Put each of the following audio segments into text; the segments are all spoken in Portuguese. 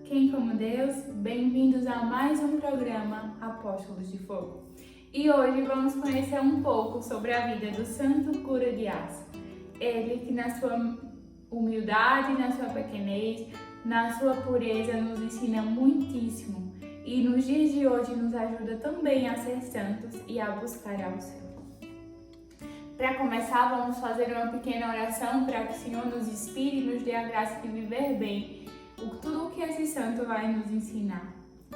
Quem como Deus, bem-vindos a mais um programa Apóstolos de Fogo. E hoje vamos conhecer um pouco sobre a vida do Santo Cura de Ars. Ele que na sua humildade, na sua pequenez, na sua pureza nos ensina muitíssimo e nos dias de hoje nos ajuda também a ser santos e a buscar ao céu. Para começar, vamos fazer uma pequena oração para que o Senhor nos inspire e nos dê a graça de viver bem tudo o que esse santo vai nos ensinar.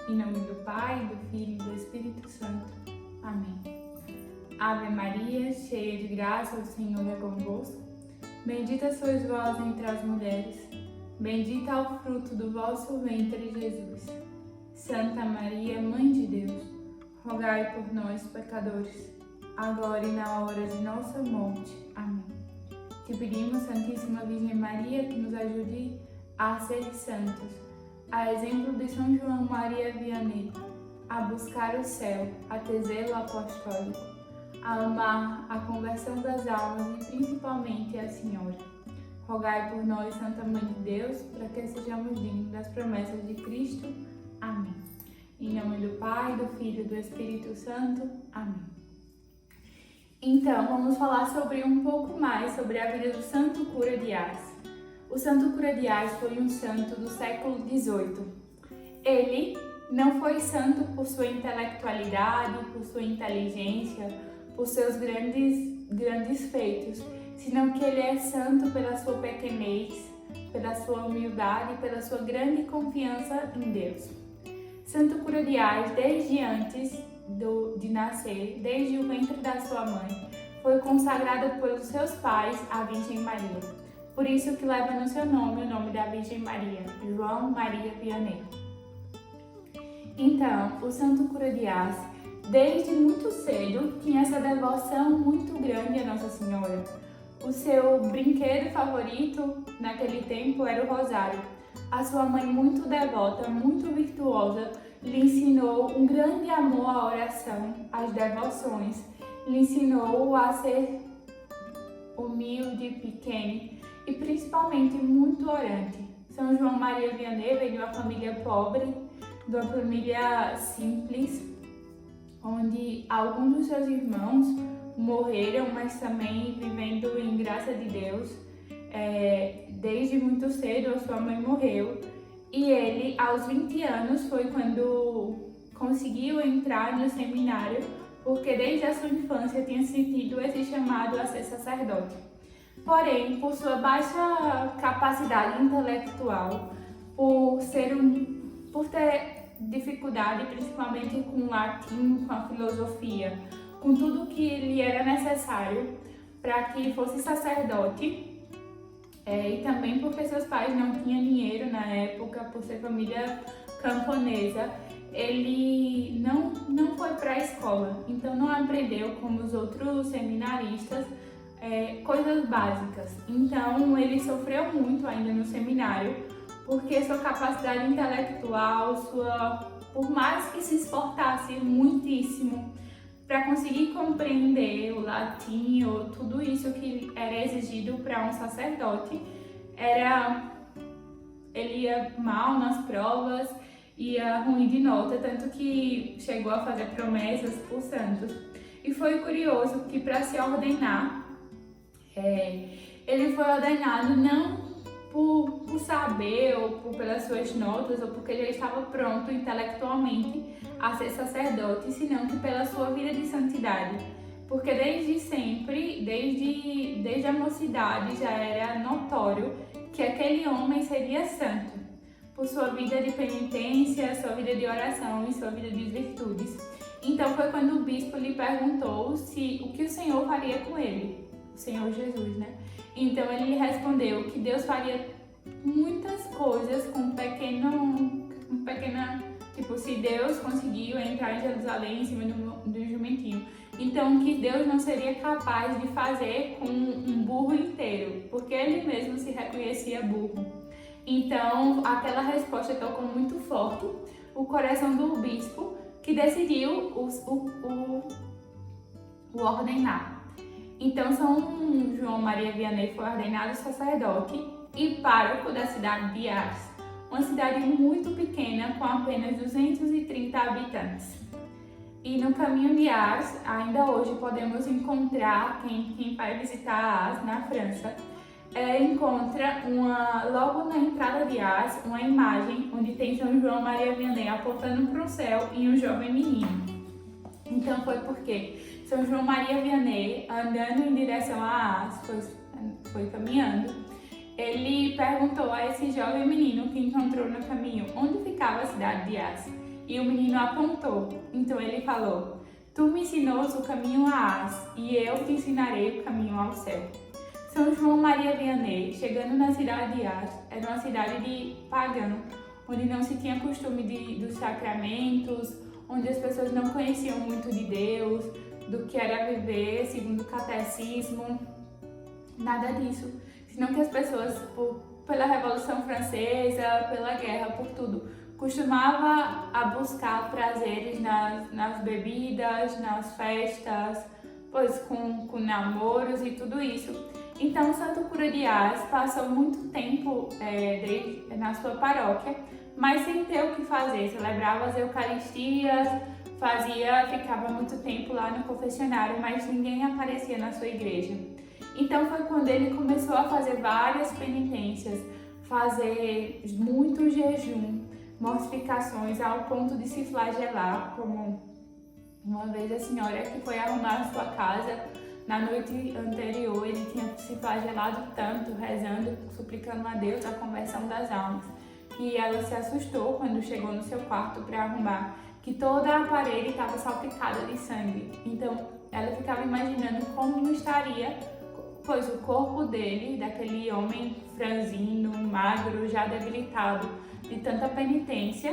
Em nome do Pai, do Filho e do Espírito Santo. Amém. Ave Maria, cheia de graça, o Senhor é convosco. Bendita sois vós entre as mulheres. Bendito é o fruto do vosso ventre, Jesus. Santa Maria, Mãe de Deus, rogai por nós, pecadores, agora e na hora de nossa morte. Amém. Te pedimos, Santíssima Virgem Maria, que nos ajude a ser santos, a exemplo de São João Maria Vianney, a buscar o céu, a ter zelo apostólico, a amar a conversão das almas e principalmente a Senhora. Rogai por nós, Santa Mãe de Deus, para que sejamos dignos das promessas de Cristo. Amém. Em nome do Pai, do Filho e do Espírito Santo. Amém. Então, vamos falar sobre um pouco mais sobre a vida do Santo Cura de Ars. O Santo Cura de Ars foi um santo do século XVIII. Ele não foi santo por sua intelectualidade, por sua inteligência, por seus grandes feitos, senão que ele é santo pela sua pequenez, pela sua humildade e pela sua grande confiança em Deus. Santo Cura de Ars, desde antes de nascer, desde o ventre da sua mãe, foi consagrado pelos seus pais à Virgem Maria. Por isso que leva no seu nome o nome da Virgem Maria, João Maria Vianney. Então, o Santo Cura de Ars, desde muito cedo, tinha essa devoção muito grande a Nossa Senhora. O seu brinquedo favorito naquele tempo era o rosário. A sua mãe, muito devota, muito virtuosa, lhe ensinou um grande amor à oração, às devoções. Lhe ensinou a ser humilde, pequeno e principalmente muito orante. São João Maria Vianney veio de uma família pobre, de uma família simples, onde alguns dos seus irmãos morreram, mas também vivendo em graça de Deus. Desde muito cedo a sua mãe morreu e ele, aos 20 anos, foi quando conseguiu entrar no seminário, porque desde a sua infância tinha sentido esse chamado a ser sacerdote. Porém, por sua baixa capacidade intelectual, por ter dificuldade principalmente com o latim, com a filosofia, com tudo que lhe era necessário para que fosse sacerdote, e também porque seus pais não tinham dinheiro na época, por ser família camponesa, ele não foi para a escola, então não aprendeu como os outros seminaristas coisas básicas. Então ele sofreu muito ainda no seminário, porque sua capacidade intelectual, por mais que se esforçasse muitíssimo para conseguir compreender o latim ou tudo isso que era exigido para um sacerdote, ele ia mal nas provas, ia ruim de nota, tanto que chegou a fazer promessas por santos. E foi curioso que para se ordenar, ele foi ordenado não por saber ou pelas suas notas ou porque ele estava pronto intelectualmente a ser sacerdote, senão que pela sua vida de santidade. Porque desde sempre, desde a mocidade, já era notório que aquele homem seria santo, por sua vida de penitência, sua vida de oração e sua vida de virtudes. Então foi quando o bispo lhe perguntou o que o Senhor faria com ele, o Senhor Jesus, né? Então ele respondeu que Deus faria muitas coisas com pequena, tipo, se Deus conseguiu entrar em Jerusalém em cima do jumentinho, então que Deus não seria capaz de fazer com um burro inteiro, porque ele mesmo se reconhecia burro. Então aquela resposta tocou muito forte o coração do bispo, que decidiu o ordenar. Então São João Maria Vianney foi ordenado sacerdote e pároco da cidade de Ars, uma cidade muito pequena com apenas 230 habitantes. E no caminho de Ars, ainda hoje podemos encontrar, quem vai visitar Ars na França, encontra logo na entrada de Ars uma imagem onde tem São João Maria Vianney apontando para o céu e um jovem menino. Então foi porque São João Maria Vianney, andando em direção a Ars, foi caminhando, ele perguntou a esse jovem menino que encontrou no caminho onde ficava a cidade de Ars. E o menino apontou. Então ele falou: "Tu me ensinou o caminho a Ars, e eu te ensinarei o caminho ao céu." São João Maria Vianney, chegando na cidade de Ars, era uma cidade de pagão, onde não se tinha costume dos sacramentos, onde as pessoas não conheciam muito de Deus, do que era viver segundo o catecismo, nada disso. Senão que as pessoas, pela Revolução Francesa, pela guerra, por tudo, costumava a buscar prazeres nas bebidas, nas festas, pois com namoros e tudo isso. Então, Santo Cura de Ars passou muito tempo na sua paróquia, mas sem ter o que fazer. Celebrava as Eucaristias, ficava muito tempo lá no confessionário, mas ninguém aparecia na sua igreja. Então foi quando ele começou a fazer várias penitências, fazer muito jejum, mortificações ao ponto de se flagelar, como uma vez a senhora que foi arrumar a sua casa, na noite anterior ele tinha se flagelado tanto, rezando, suplicando a Deus a conversão das almas, que ela se assustou quando chegou no seu quarto para arrumar, que toda a parede estava salpicada de sangue. Então ela ficava imaginando como estaria, pois o corpo dele, daquele homem franzino, magro, já debilitado de tanta penitência,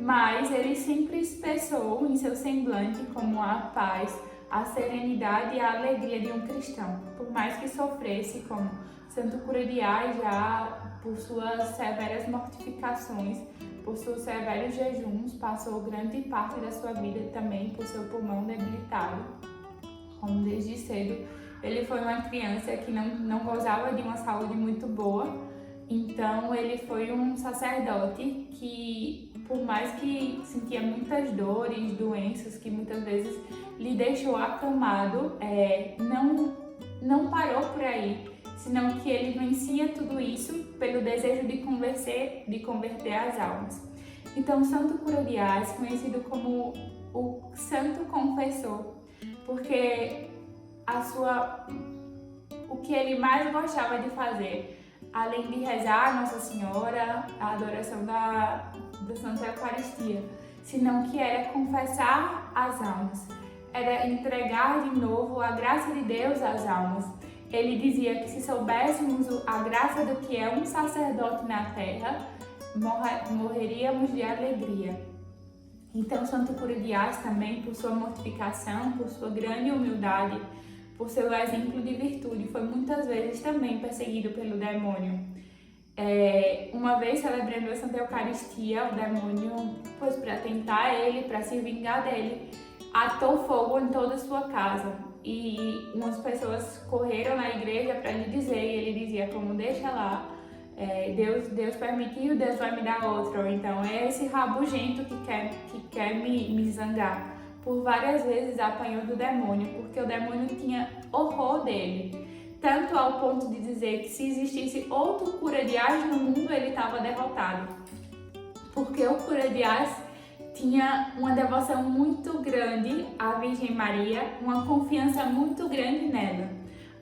mas ele sempre expressou em seu semblante como a paz, a serenidade e a alegria de um cristão, por mais que sofresse, como Santo Cura de Ars, já por suas severas mortificações, por seus severos jejuns, passou grande parte da sua vida também por seu pulmão debilitado, como desde cedo. Ele foi uma criança que não gozava de uma saúde muito boa, então ele foi um sacerdote que, por mais que sentia muitas dores, doenças que muitas vezes lhe deixou acamado, não parou por aí, senão que ele vencia tudo isso pelo desejo de converter as almas. Então, Santo Cura de Ars, conhecido como o Santo Confessor, porque o que ele mais gostava de fazer, além de rezar a Nossa Senhora, a adoração da Santa Eucaristia, senão que era confessar as almas, era entregar de novo a graça de Deus às almas. Ele dizia que se soubéssemos a graça do que é um sacerdote na terra, morreríamos de alegria. Então, Santo Cura de Ars também, por sua mortificação, por sua grande humildade, por seu exemplo de virtude, foi muitas vezes também perseguido pelo demônio. Uma vez, celebrando a Santa Eucaristia, o demônio, pois para tentar ele, para se vingar dele, atou fogo em toda a sua casa. E umas pessoas correram na igreja para lhe dizer, e ele dizia como: "Deixa lá, Deus permitiu, Deus vai me dar outro." Ou então, é esse rabugento que quer me zangar. Por várias vezes apanhou do demônio, porque o demônio tinha horror dele, tanto ao ponto de dizer que se existisse outro Cura de Ars no mundo, ele estava derrotado, porque o Cura de Ars tinha uma devoção muito grande à Virgem Maria, uma confiança muito grande nela,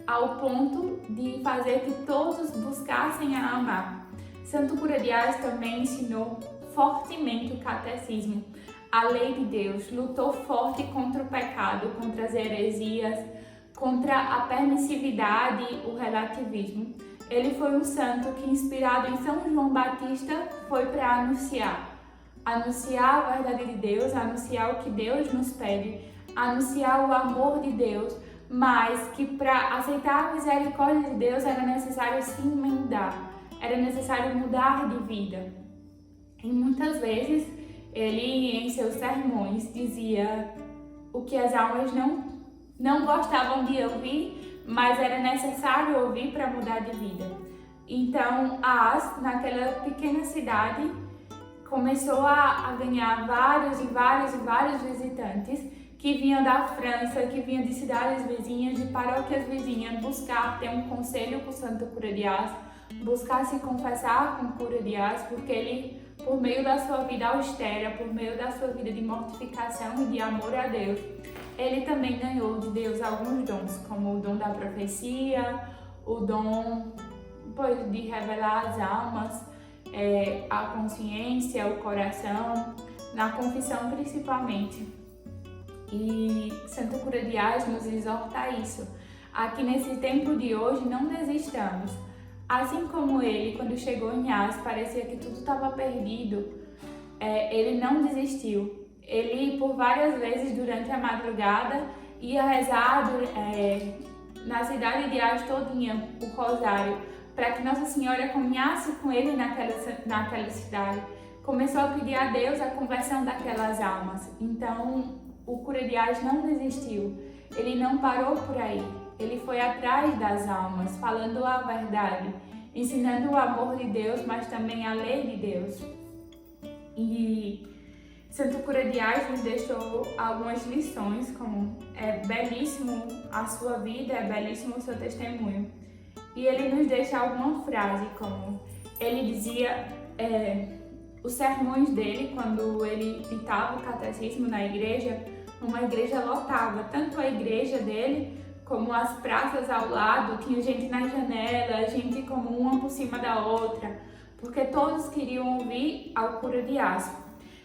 ao ponto de fazer que todos buscassem a amar. Santo Cura de Ars também ensinou fortemente o catecismo, a lei de Deus, lutou forte contra o pecado, contra as heresias, contra a permissividade, o relativismo. Ele foi um santo que, inspirado em São João Batista, foi para anunciar a verdade de Deus, anunciar o que Deus nos pede, anunciar o amor de Deus, mas que para aceitar a misericórdia de Deus era necessário se emendar, era necessário mudar de vida. E muitas vezes ele, em seus sermões, dizia o que as almas não gostavam de ouvir, mas era necessário ouvir para mudar de vida. Então, As, naquela pequena cidade, começou a ganhar vários visitantes que vinham da França, que vinham de cidades vizinhas, de paróquias vizinhas, buscar ter um conselho com o Santo Cura de Ás, buscar se confessar com o Cura de Ás, porque ele, por meio da sua vida austera, por meio da sua vida de mortificação e de amor a Deus, ele também ganhou de Deus alguns dons, como o dom da profecia, o dom de revelar as almas, a consciência, o coração, na confissão principalmente. E Santo Cura de Ás nos exorta a isso. Aqui nesse tempo de hoje, não desistamos. Assim como ele, quando chegou em Ás, parecia que tudo estava perdido, ele não desistiu. Ele, por várias vezes durante a madrugada, ia rezar na cidade de Ás todinha, o rosário, para que Nossa Senhora caminhasse com ele naquela cidade. Começou a pedir a Deus a conversão daquelas almas. Então, o Cura de Ás não desistiu. Ele não parou por aí. Ele foi atrás das almas, falando a verdade, ensinando o amor de Deus, mas também a lei de Deus. E Santo Cura de Ás nos deixou algumas lições, como é belíssimo a sua vida, é belíssimo o seu testemunho. E ele nos deixa alguma frase, como ele dizia, os sermões dele, quando ele ditava o catecismo na igreja, uma igreja lotada, tanto a igreja dele, como as praças ao lado, tinha gente na janela, gente como uma por cima da outra, porque todos queriam ouvir ao Cura de Ás.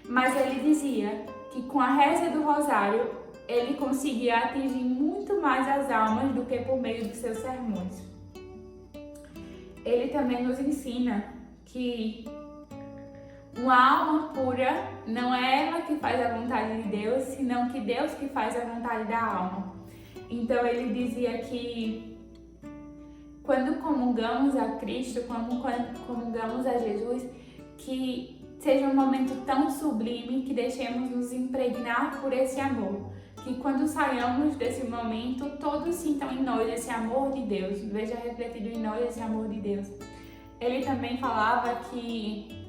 Mas ele dizia que com a reza do rosário, ele conseguia atingir muito mais as almas do que por meio de seus sermões. Ele também nos ensina que uma alma pura não é ela que faz a vontade de Deus, senão que Deus que faz a vontade da alma. Então ele dizia que quando comungamos a Cristo, quando comungamos a Jesus, que seja um momento tão sublime que deixemos nos impregnar por esse amor. Que quando saiamos desse momento, todos sintam em nós esse amor de Deus, veja refletido em nós esse amor de Deus. Ele também falava que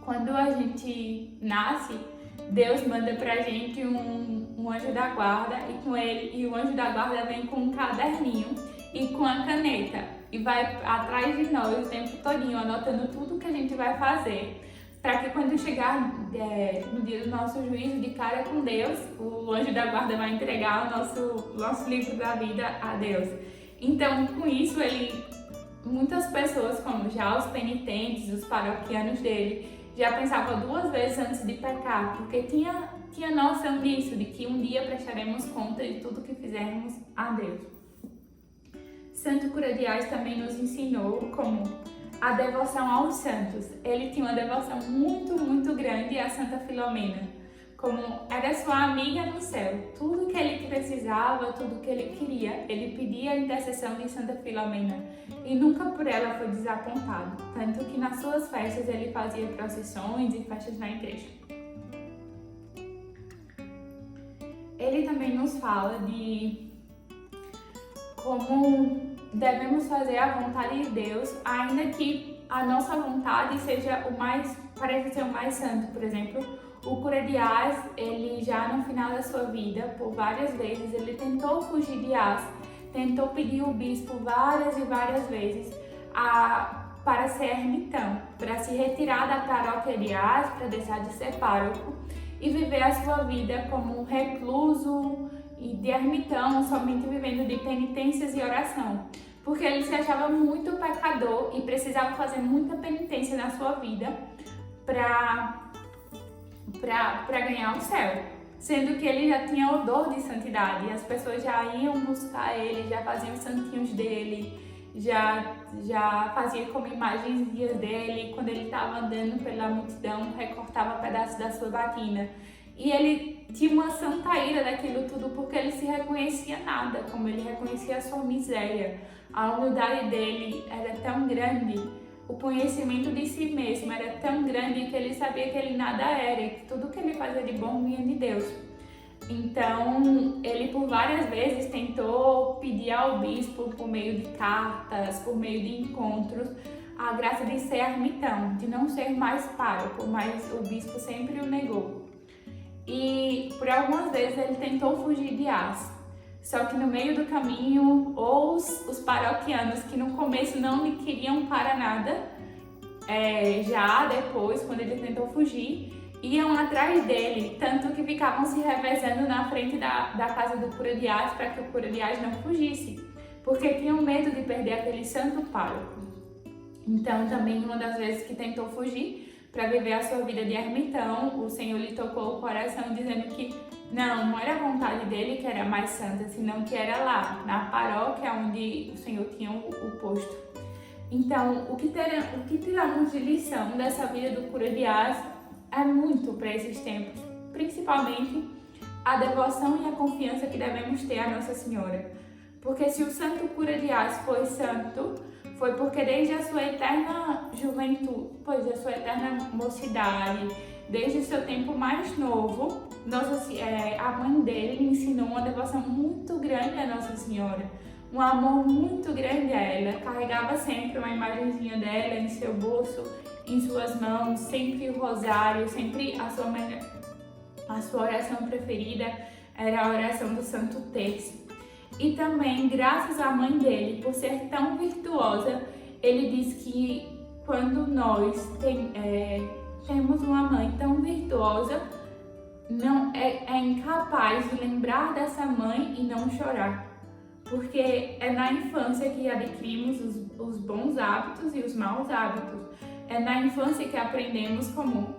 quando a gente nasce, Deus manda pra gente um anjo da guarda e o anjo da guarda vem com um caderninho e com a caneta e vai atrás de nós o tempo todinho, anotando tudo que a gente vai fazer, para que quando chegar no dia do nosso juízo de cara com Deus, o anjo da guarda vai entregar o nosso livro da vida a Deus. Então, com isso, muitas pessoas, como já os penitentes, os paroquianos dele, já pensavam 2 vezes antes de pecar, porque tinha noção disso, de que um dia prestaremos conta de tudo que fizermos a Deus. Santo Cura de Ás também nos ensinou como a devoção aos santos. Ele tinha uma devoção muito grande a Santa Filomena, como era sua amiga no céu. Tudo que ele precisava, tudo que ele queria, ele pedia a intercessão de Santa Filomena e nunca por ela foi desapontado. Tanto que nas suas festas ele fazia procissões e festas na igreja. Ele também nos fala de como devemos fazer a vontade de Deus, ainda que a nossa vontade pareça ser o mais santo. Por exemplo, o Cura de Ás, ele já no final da sua vida, por várias vezes, ele tentou fugir de Ás, tentou pedir o bispo várias e várias vezes para ser ermitão, para se retirar da paróquia de Ás, para deixar de ser pároco e viver a sua vida como um recluso e de ermitão, somente vivendo de penitências e oração, porque ele se achava muito pecador e precisava fazer muita penitência na sua vida para ganhar o céu, sendo que ele já tinha odor de santidade, e as pessoas já iam buscar ele, já faziam os santinhos dele, já fazia como imagens dele, quando ele estava andando pela multidão, recortava pedaços da sua batina. E ele tinha uma santa ira daquilo tudo, porque ele se reconhecia nada, como ele reconhecia a sua miséria. A humildade dele era tão grande, o conhecimento de si mesmo era tão grande que ele sabia que ele nada era, e que tudo que ele fazia de bom vinha de Deus. Então, ele por várias vezes tentou pedir ao bispo, por meio de cartas, por meio de encontros, a graça de ser ermitão, de não ser mais pároco, mas o bispo sempre o negou. E por algumas vezes ele tentou fugir de Ás. Só que no meio do caminho, os paroquianos que no começo não lhe queriam para nada, já depois, quando ele tentou fugir, iam atrás dele, tanto que ficavam se revezando na frente da casa do cura de Ás para que o cura de Ás não fugisse, porque tinham medo de perder aquele santo pároco. Então, também uma das vezes que tentou fugir para viver a sua vida de ermitão, o Senhor lhe tocou o coração dizendo que não era a vontade dele que era mais santa, senão que era lá, na paróquia onde o Senhor tinha o posto. Então, o que tiramos de lição dessa vida do cura de Ás é muito para esses tempos, principalmente a devoção e a confiança que devemos ter a Nossa Senhora. Porque se o santo cura de Ás foi santo, foi porque desde a sua eterna juventude, pois a sua eterna mocidade, desde o seu tempo mais novo, a mãe dele ensinou uma devoção muito grande à Nossa Senhora, um amor muito grande a ela. Carregava sempre uma imagenzinha dela em seu bolso, em suas mãos, sempre o rosário, sempre a sua oração preferida era a oração do Santo Terço. E também, graças à mãe dele, por ser tão virtuosa, ele diz que quando nós temos uma mãe tão virtuosa, não é incapaz de lembrar dessa mãe e não chorar. Porque é na infância que adquirimos os bons hábitos e os maus hábitos. É na infância que aprendemos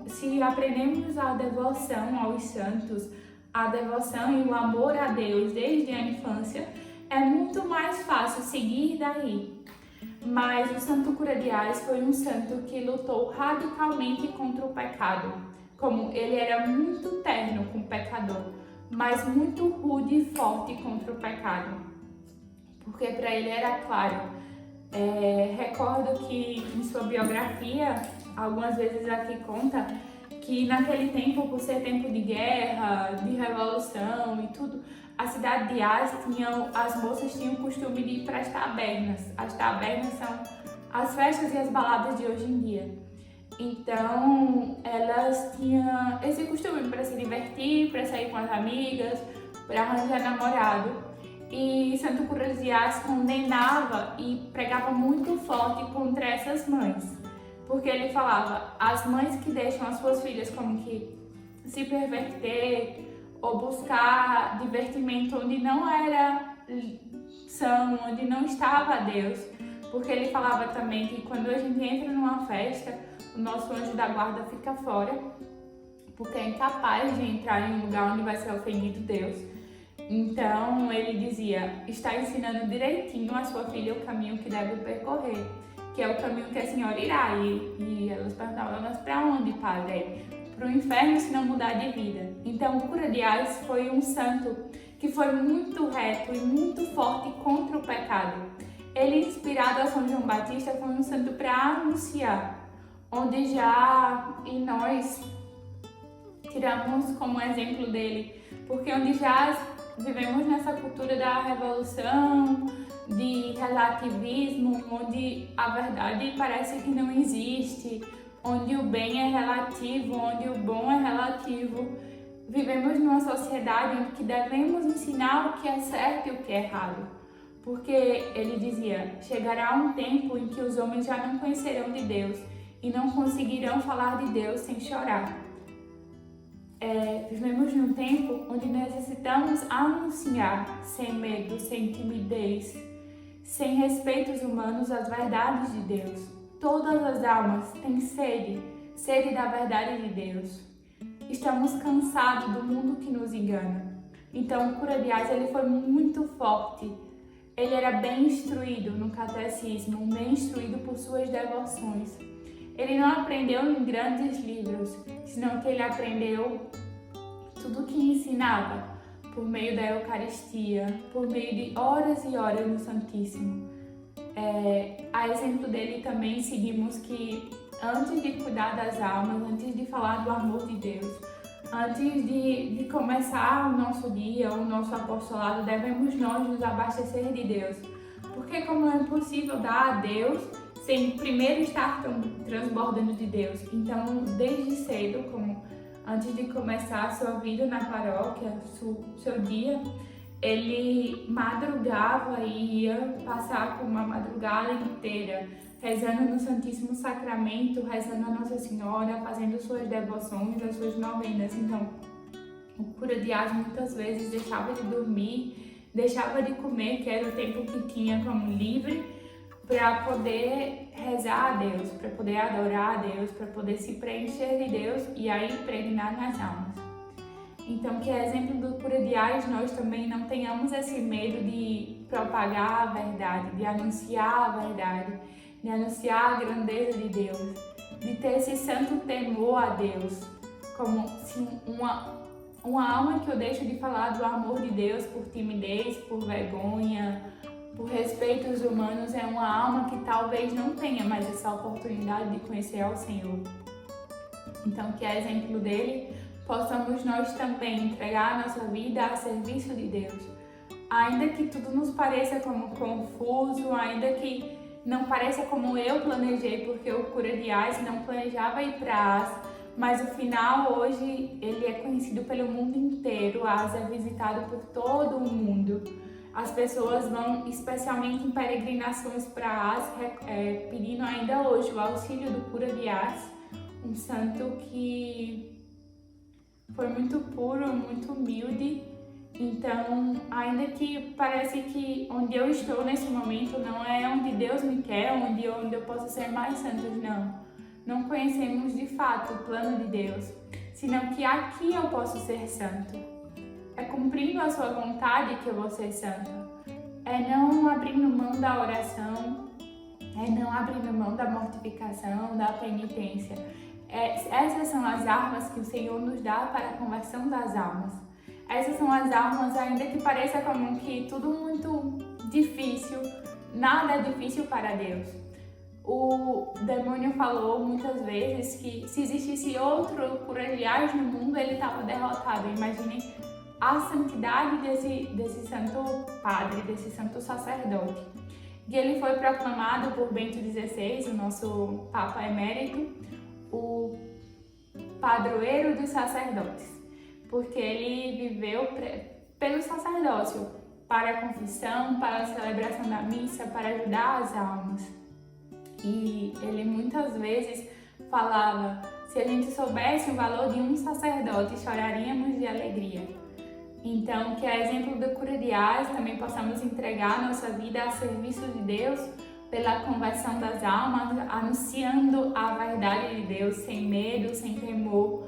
se aprendemos a devoção aos santos, a devoção e o amor a Deus desde a infância, é muito mais fácil seguir daí. Mas o Santo Cura de Ás foi um santo que lutou radicalmente contra o pecado. Como ele era muito terno com o pecador, mas muito rude e forte contra o pecado. Porque para ele era claro. Recordo que em sua biografia, algumas vezes aqui conta, que naquele tempo, por ser tempo de guerra, de revolução e tudo, a cidade de Ás as moças tinham o costume de ir para as tabernas. As tabernas são as festas e as baladas de hoje em dia. Então, elas tinham esse costume para se divertir, para sair com as amigas, para arranjar namorado. E Santo Cura de Ás condenava e pregava muito forte contra essas mães. Porque ele falava, as mães que deixam as suas filhas como que se perverter ou buscar divertimento onde não era são, onde não estava Deus. Porque ele falava também que quando a gente entra numa festa, o nosso anjo da guarda fica fora, porque é incapaz de entrar em um lugar onde vai ser ofendido Deus. Então ele dizia, está ensinando direitinho a sua filha o caminho que deve percorrer, que é o caminho que a senhora irá. E elas perguntavam, mas para onde, padre? Para o inferno se não mudar de vida. Então o Cura de Ás foi um santo que foi muito reto e muito forte contra o pecado. Ele, inspirado a São João Batista, foi um santo para anunciar, onde e nós tiramos como exemplo dele, porque onde já vivemos nessa cultura da revolução, de relativismo, onde a verdade parece que não existe, onde o bem é relativo, onde o bom é relativo. Vivemos numa sociedade em que devemos ensinar o que é certo e o que é errado. Porque ele dizia, chegará um tempo em que os homens já não conhecerão de Deus e não conseguirão falar de Deus sem chorar. Vivemos num tempo onde necessitamos anunciar, sem medo, sem timidez, sem respeitos humanos, as verdades de Deus. Todas as almas têm sede da verdade de Deus. Estamos cansados do mundo que nos engana. Então o Cura de Ás, ele foi muito forte. Ele era bem instruído no catecismo, bem instruído por suas devoções. Ele não aprendeu em grandes livros, senão que ele aprendeu tudo o que ensinava por meio da Eucaristia, por meio de horas e horas no Santíssimo. A exemplo dele também seguimos que antes de cuidar das almas, antes de falar do amor de Deus, Antes de começar o nosso dia, o nosso apostolado, devemos nós nos abastecer de Deus. Porque como é impossível dar a Deus sem primeiro estar transbordando de Deus. Então, desde cedo, como antes de começar a sua vida na paróquia, seu dia, ele madrugava e ia passar por uma madrugada inteira, rezando no Santíssimo Sacramento, rezando a Nossa Senhora, fazendo suas devoções, as suas novenas. Então, o cura de Ars muitas vezes deixava de dormir, deixava de comer, que era o tempo que tinha como livre, para poder rezar a Deus, para poder adorar a Deus, para poder se preencher de Deus e aí impregnar nas almas. Então, que é exemplo do cura de Ars, nós também não tenhamos esse medo de propagar a verdade, de anunciar a verdade, de anunciar a grandeza de Deus, de ter esse santo temor a Deus, como se uma alma que eu deixo de falar do amor de Deus por timidez, por vergonha, por respeitos humanos, é uma alma que talvez não tenha mais essa oportunidade de conhecer ao Senhor. Então, que é exemplo dele, possamos nós também entregar a nossa vida a serviço de Deus. Ainda que tudo nos pareça como confuso, ainda que não pareça como eu planejei, porque o cura de Ars não planejava ir para Ars, mas o final hoje ele é conhecido pelo mundo inteiro. Ars é visitado por todo o mundo. As pessoas vão especialmente em peregrinações para Ars, pedindo ainda hoje o auxílio do cura de Ars, um santo que foi muito puro, muito humilde. Então, ainda que parece que onde eu estou nesse momento não é onde Deus me quer, onde eu posso ser mais santo, não conhecemos de fato o plano de Deus, senão que aqui eu posso ser santo. É cumprindo a sua vontade que eu vou ser santo. É não abrindo mão da oração, é não abrindo mão da mortificação, da penitência. Essas são as armas que o Senhor nos dá para a conversão das almas. Essas são as armas, ainda que pareça como que tudo muito difícil, nada é difícil para Deus. O demônio falou muitas vezes que se existisse outro cura de Ars no mundo, ele estava derrotado. Imaginem a santidade desse santo padre, desse santo sacerdote. E ele foi proclamado por Bento XVI, o nosso Papa Emérito, o padroeiro dos sacerdotes, porque ele viveu pelo sacerdócio, para a confissão, para a celebração da missa, para ajudar as almas. E ele muitas vezes falava: se a gente soubesse o valor de um sacerdote, choraríamos de alegria. Então, que a exemplo do cura de Ars, também possamos entregar nossa vida a serviço de Deus pela conversão das almas, anunciando a verdade de Deus sem medo, sem temor,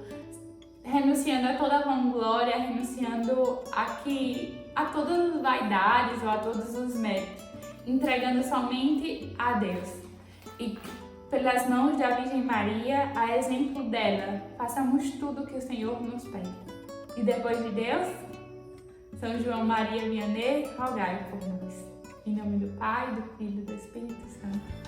renunciando a toda vanglória, renunciando a todas as vaidades ou a todos os méritos, entregando somente a Deus. E pelas mãos da Virgem Maria, a exemplo dela, façamos tudo o que o Senhor nos pede. E depois de Deus, São João Maria Vianney, rogai por nós. Em nome do Pai, do Filho e do Espírito Santo.